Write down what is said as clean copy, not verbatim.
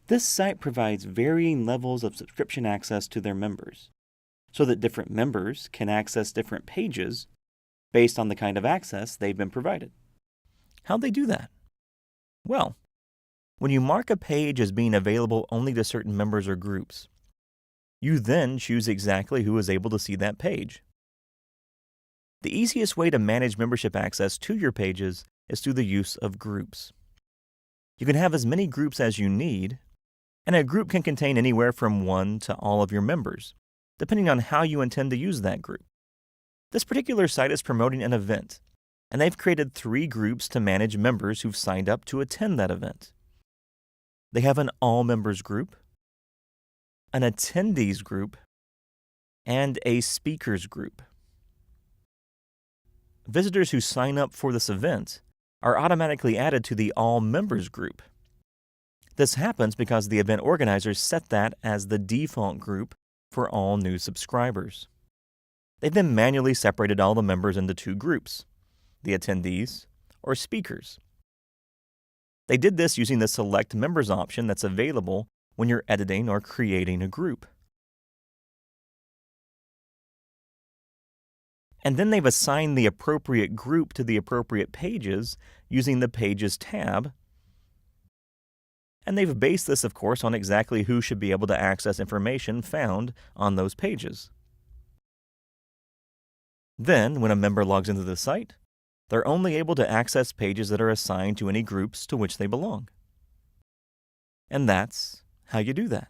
This site provides varying levels of subscription access to their members, so that different members can access different pages based on the kind of access they've been provided. How'd they do that? Well, when you mark a page as being available only to certain members or groups, you then choose exactly who is able to see that page. The easiest way to manage membership access to your pages is through the use of groups. You can have as many groups as you need, and a group can contain anywhere from 1 to all of your members, depending on how you intend to use that group. This particular site is promoting an event, and they've created 3 groups to manage members who've signed up to attend that event. They have an all members group, an attendees group, and a speakers group. Visitors who sign up for this event are automatically added to the all members group. This happens because the event organizers set that as the default group for all new subscribers. They've then manually separated all the members into 2 groups, the attendees or speakers. They did this using the Select Members option that's available when you're editing or creating a group. And then they've assigned the appropriate group to the appropriate pages using the Pages tab. And they've based this, of course, on exactly who should be able to access information found on those pages. Then, when a member logs into the site, they're only able to access pages that are assigned to any groups to which they belong. And that's how you do that.